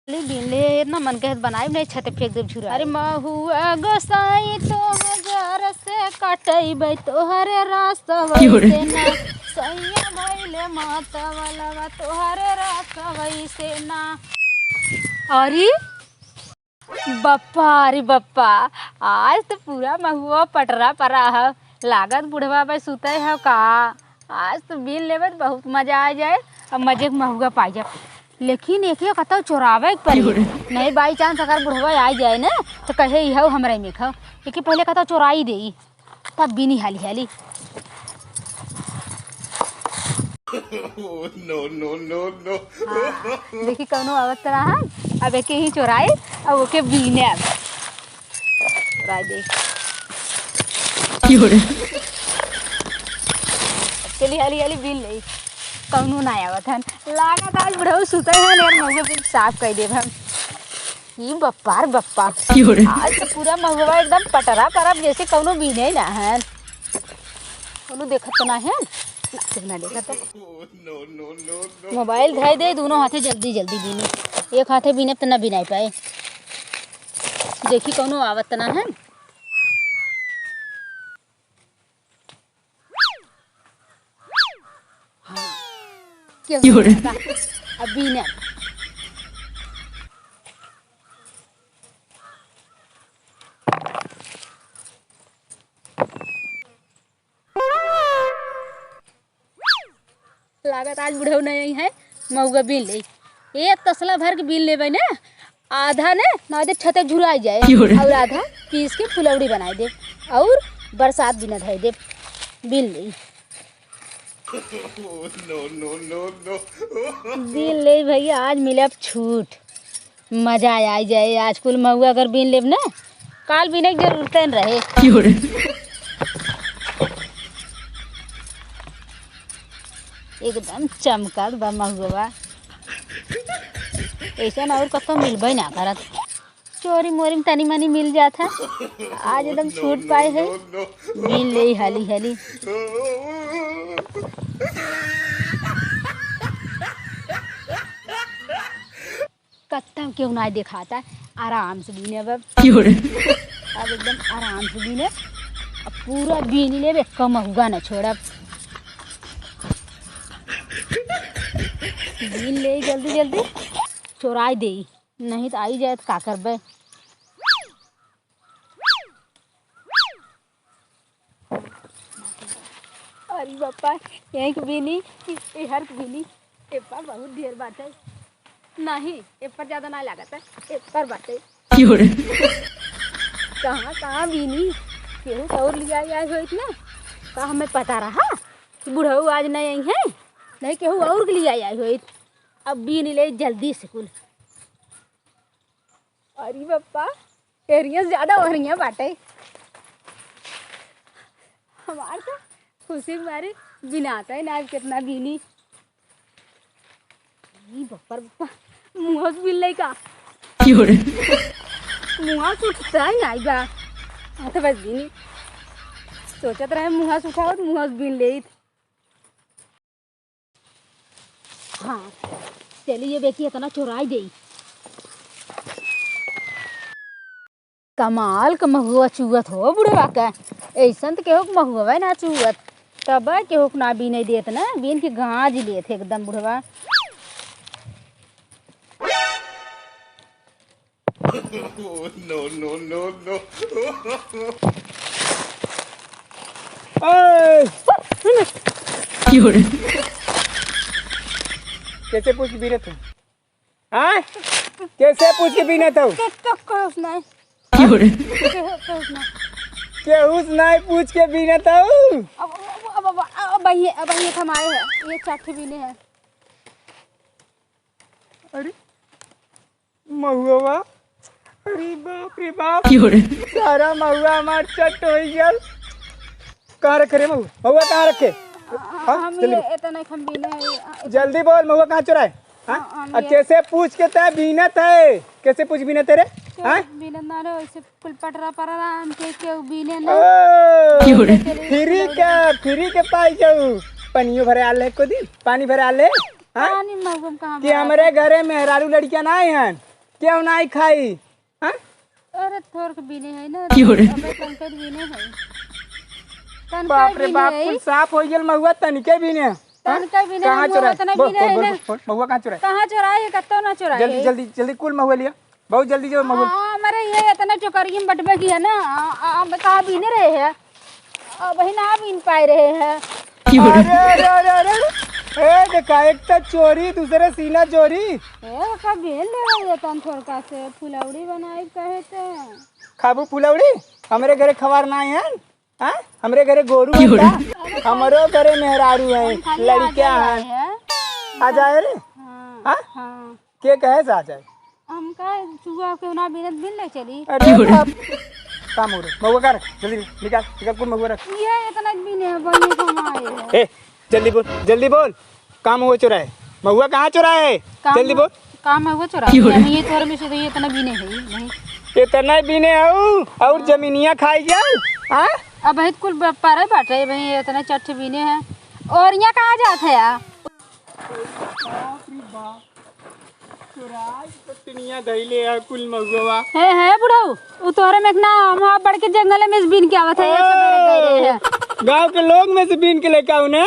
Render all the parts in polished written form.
बिनले इतना मन के बनाई नहीं छते फेंक दे झुरा। अरे महुआ गोसाई तो हजार से काटैबै तोहरे रास्तवा से ना सैया भइले माता वाला तोहरे रास्तवा से ना। अरे बप्पा अरे बप्पा आज तो पूरा महुआ पटरा परा है। लागत बुढ़वा पे सुते है का। आज तो बिन लेवे तो बहुत मजा आ जाए और मजे के महुआ पाई जाए। लेकिन एक कतौ चोरावे के पड़ी नहीं बाई चांस अगर बुढ़वा आ जाए ना तो कहे इहो हमरा में खाओ लेकिन पहले कतौ चोराई दे तब बिनी हाली हाली। No no no no. देखी कौनो आवत रहा अब एक ही चोराई अब ओके बीने अब चोराई दे चली हाली हाली बीन ले कौनो ना आवत हन। लागत आज बुढ़ऊ सुते हैं यार महुआ फिर साफ कर देब हम। ई बप्पा रे बप्पा आज तो पूरा महुआ एकदम पटरा परब जैसे कौनो बीने ना है। कौनो देखत तो ना है ना देखत तो मोबाइल धै दे दोनों हाथे जल्दी जल्दी बीनी एक हाथे बीने तो ना बिनाई पाए। देखी कौनो आवत तो ना है। अभी ना लागत आज बुढ़ऊ नहीं है महुआ बीन ले एक तसला भर के बीन लेबै ना आधा ने ना दे छते झुरा जाए और आधा पीस के फुलौड़ी बनाई दे और बरसात बिना धै दे बीन ले। No no no no. बीन ले भैया आज मिले छूट मजा आ जाए। आज कुल महुआ अगर बीन लेब ना काल बीने की जरूरत न रहे। एकदम चमकत बा महुआ ऐसा और कतो मिलबे ना करत। चोरी मोरी में तनी मनी मिल जाता आज एकदम छूट पाए है बीन ले हाली हाली। कत्ता क्यों ना दिखाता आराम से बीने अब एकदम आराम से बीने अब पूरा बीन ले बे कम हुआ ना छोड़ बीन ले जल्दी जल्दी चोराई दे नहीं तो आई जाए तो का करबे। अरे बापा एक बीनी हर बीनी एप्पा बहुत देर बाटे नहीं एप्पर ज्यादा ना लागत है एप्पर बाटे कहाँ कहाँ बीनी केहू तो और लिया आए हो इतना का हमें पता रहा कि बुढ़ऊ आज नहीं आई है नहीं केहू और के लिए आए हो अब बीन ले जल्दी से कुल। अरे बापा एरिया ज्यादा हो रही है बाटे हमार तो खुशी मारे बिनाता है ना कितना बीनी। बप्पर बप्पा मुँह से बिल ले का मुँह से उठता ही नहीं बा तो बस बीनी सोचत रहे मुँह से उठाओ तो मुँह से बिन ले। हाँ चलिए बेटी इतना चुराई दे कमाल का महुआ चुअत हो बुढ़वा का ऐसा तो केहू महुआ ना चुअत तब केहू ना बीन देत ना बीन के गाज लेत एकदम बुढ़वा। No no no no. कैसे पूछ बीने तुम हाँ कैसे पूछ के बीने तो केहूस नहीं पूछ के बीने तो अब ये हमारे है ये चाटे बीने हैं। अरे महुआ अरे बाप रे बाप सारा महुआ हमार चट हो गया। कहाँ रखे रे महुआ कहाँ रखे हम ये इतना हम बीने जल्दी बोल महुआ कहाँ चुराए हाँ कैसे पूछ के तय बीनत है कैसे पूछ बीने तेरे हाँ बीने ना रे वैसे कुल पटरा परा हम के बीने ना फ्री के पाई जाऊ पनियो भरे आले को दिन पानी भरे आले हाँ पानी महुआ कहाँ कि हमारे घरे में मेहरारू लड़कियां ना आई हैं क्यों नहीं खाई? हाँ? अरे थोड़ के बिने है ना अबे तनकर बिने है बाप रे बाप कुल साफ हो गेल महुआ तनिके भी ने। तनका बिने कहाँ चुराए? इतना बिने है ना महुआ कहाँ चुराए? कहाँ चुराए है कत्तो ना चुराए जल्दी जल्दी जल्दी कुल महुआ लिया, बहुत जल्दी जो महुआ। हमारे ये इतना चोकरी में बटबे की है ना हम कहाँ बीने रहे हैं अब ही ना बीन पाए रहे हैं। अरे अरे अरे अरे ए देखा, एक तो चोरी दूसरे सीना चोरी। ए का बेल ले रहे तन थोड़का से फुलौड़ी बनाई कहे थे खाबू फुलौड़ी? हमरे घरे खबर नहीं है। हाँ? हमरे घरे गोरू है, हमरो घरे मेहरारू है, लड़कियां हैं। आ जाए रे। हाँ? हाँ के कहे से आ जाए? हम का सुबह के ना बिनत बिन ले चली अरे बाप, काम हो रहा महुआ कर जल्दी निकाल निकाल कुल महुआ रख। ये इतना बिने है बने कमाए है ए जल्दी बोल काम हुआ चुराए? महुआ कहाँ चुराए? जल्दी बोल। काम है वो चुरा ये तोर में से तो ये इतना बिने है नहीं इतना बिने आऊ और जमीनिया खाई गया। हाँ? अब बहुत कुल पारे बाटे भाई इतना चट बिने हैं और यहाँ कहाँ जाते है यार कुल महुआ है बुढ़ाऊ वो तोरे में ना वहाँ बढ़ के जंगल में बीन के आवत है गांव के लोग में से बीन के लेके आऊ ने।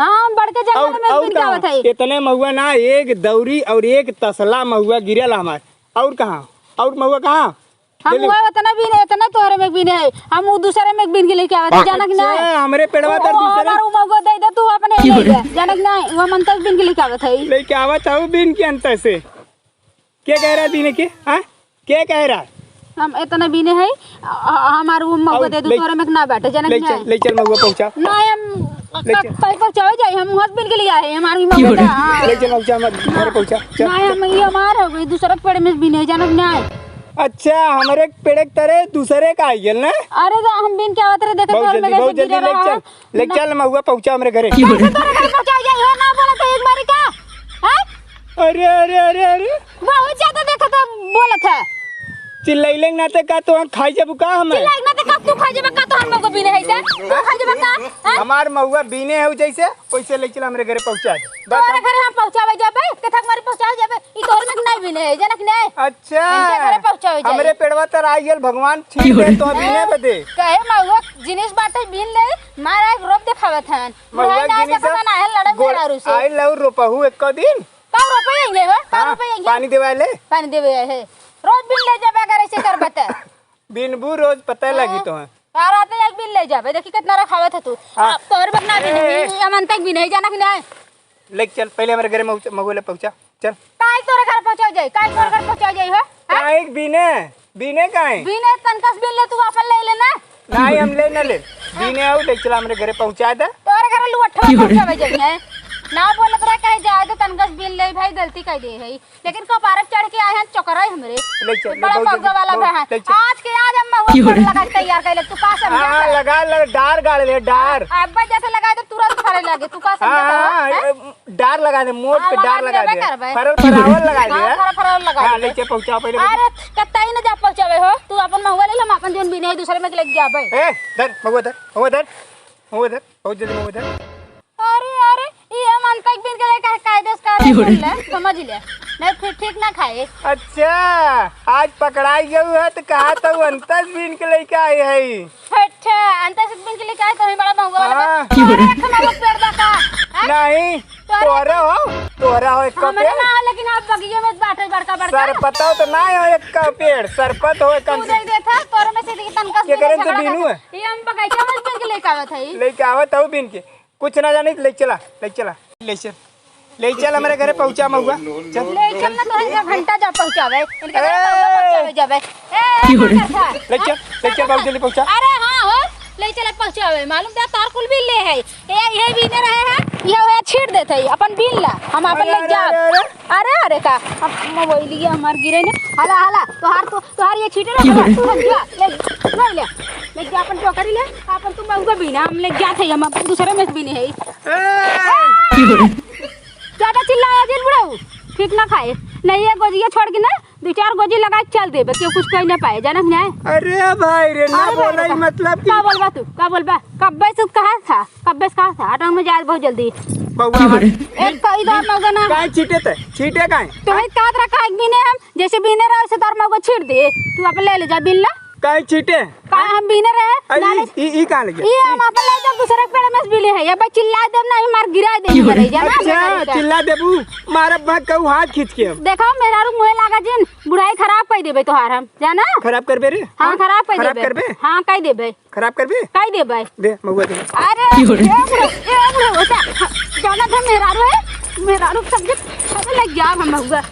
हाँ बढ़ के जंगल में बीन के आवत है इतने महुआ ना, एक दौरी और एक तसला महुआ गिरल हमार। और कहाँ और महुआ कहाँ? हम वो इतना बीने इतना तोरे में बीने है हम वो दूसरे में बीन के लेके आवत है जानक नहीं हमरे पेड़वा तर दूसरे हमार मगो दे दे तू अपने ले ले जानक नहीं वो मन तक बीन के लेके आवत है लेके आवत हूँ बीन के अंत से। क्या कह रहा दीने के? हाँ क्या कह रहा? हम इतना बीने है हमार वो मगो दे दे तोरे में ना बैठे जानक नहीं ले चल महुआ पहुँचा। नहीं हम कहीं पहुँचावे जाए हम हाथ बीन के लिए आए हमारी मगो दे ले चल पहुँचा मत घर पहुँचा। नहीं हम ये हमार हो गई दूसरे पेड़ में बीने जानक नहीं। अच्छा हमारे पेड़ तरह दूसरे का आई गेल ना? अरे तो हम बीन के आवत रहे देखे तोर में बहुत कैसे जल्दी गिरा ले चल महुआ पहुँचा हमारे घरे। कैसे तोरे घर पहुँचा जाए हो ना बोला तो एक बारी का हैं अरे अरे अरे अरे बहुत ज्यादा देखा तो बोलत है चिल्लाइले ना ते का तो खाई जब का हम चिल्लाई ना तो तू खा जेबा का तो हम को बीने है तू खा जेबा का हैं हमार महुआ बीने है जैसे वैसे ले चल हमारे घरे पहुँचा दे। तोरे घर हम पहुँचावे जाबे कथा मारी पहुँचावे जाबे ई तोर में नहीं बीने है जनक नहीं अच्छा इनके घरे पहुँचावे जाए हमरे पेड़वा तर आई गेल भगवान ठीक है तो बीने बदे कहे महुआ जिनिस बाटे बीन ले मारा एक रोप दिखावत हन महुआ ना से ना है लड़न बेरारू से आई लव रोपहू एक दिन का रुपए आएंगे हो का रुपए आएंगे पानी देवा ले पानी देवे है रोज बिल ले जाबे अगर ऐसे कर बता बिनबू रोज पता लगी तो है यार आते एक बिल ले जाबे देखी कितना रखावत है तू अब तोर बकना भी नहीं अमन तक भी नहीं जाना कि नहीं ले चल पहले हमारे घरे महुआ ले पहुँचा चल। काई तोरे घर पहुंचा जाए काई तोरे घर पहुंचा जाए हो काहे बीने बीने काहे बिना तनकस बिल ले तू अपन ले लेना नहीं हम ले न ले बीने आओ ले चला हमारे घरे पहुँचा दे। तोरे घर लुट्ठा पहुंचावे जाए ना बोलत रहा कहे जाए तो तनकस बिल ले भाई गलती कर दे है लेकिन कपारक चढ़ के आए हैं चौकराई हमरे बड़ा मौका वाला बहन आज के आज हम महुआ लगा के तैयार कर ले तू का समझा हाँ लगा डार गाड़ ले डार अब जैसे लगा दे तुरंत फरे लगे तू का समझा डार लगा दे मोट पे डार लगा दे फरल लगा दे फरावर लगा हाँ ले चल पहुँचा पहले। अरे कत्ताई न जा पहुंचावे हो तू अपन महुआ ले हम अपन जोन भी नहीं दूसरे में लेके जाबे ए धर महुआ धर बहुत जल्दी महुआ धर। अरे अरे ये मन तक बिन के का कायदे से कर ले समझ ले नहीं फिर ठीक ना खाए। अच्छा आज पकड़ाई गई है तो कहा तो अंतस बीन के लेके आए है। अच्छा अंतर से बिन के लेके आए तो ही बड़ा महंगा वाला रखना वो पेड़ का नहीं तोरा हो एक हमारे ना लेकिन आप बगीचे में बाटे बड़का सर पता हो तो ना हो एक का पेड़ सरपत हो तू दे देता तोरे में से तनका के करें तो बीनू है ये हम बगीचे में बिन के लेके आवत है लेके आवत हो बीन के कुछ ना जाने ले चला ले चल हमारे घरे पहुँचा महुआ चल ले चल ना तो घंटा जा पहुंचावे इनके घर पहुंचावे जावे ले चल बहुत जल्दी पहुँचा। अरे हां हो ले चल पहुंचावे मालूम था तार कुल बिल ले है ये भी ने रहे है ये छीड़ देते है अपन बिल ला हम अपन ले जा। अरे का मोबाइल ये हमार गिरे ने हाला तोहार ये छीटे ना तू जा ले जा अपन टोकरी ले अपन तू महुआ बिना हम ले जाते हम अपन दूसरे में भी नहीं है ज्यादा चिल्लाया जिन बुढ़ाऊ ठीक ना खाए नहीं ये गोजिया छोड़ के ना दो चार गोजी लगा के चल देबे क्यों कुछ कह ना पाए जाना कि नहीं। अरे भाई रे ना बोला ही मतलब क्या बोलबा तू का बोलबा कब्बे से कहा था कब्बे से कहा था आटा में जा बहुत जल्दी बउआ एक कई दर मौका ना काहे छीटे काहे तो एक कात रखा एक बिने हम जैसे बिने रहे से दर मौका छीट दे तू अपन ले जा बिल्ला काहे छीटे का हम बिने रहे नाले ई कहां लगे ये हम अपन ले जा दूसरे पेड़ में बिले है ये बे चिल्ला दे ना मार गिरा दे मरे जा ना अच्छा चिल्ला देबू मारे बात कहू हाथ खींच के देखो मेरा रू मुंह लागा जिन बुढ़ाई खराब कर देबे तोहार हम जाना खराब करबे रे हां खराब कर खराब देबे करबे हां कह देबे खराब करबे कह देबे दे महुआ दे अरे ए बुढ़ो ओसा जाना था मेरा रू सब लग गया हम महुआ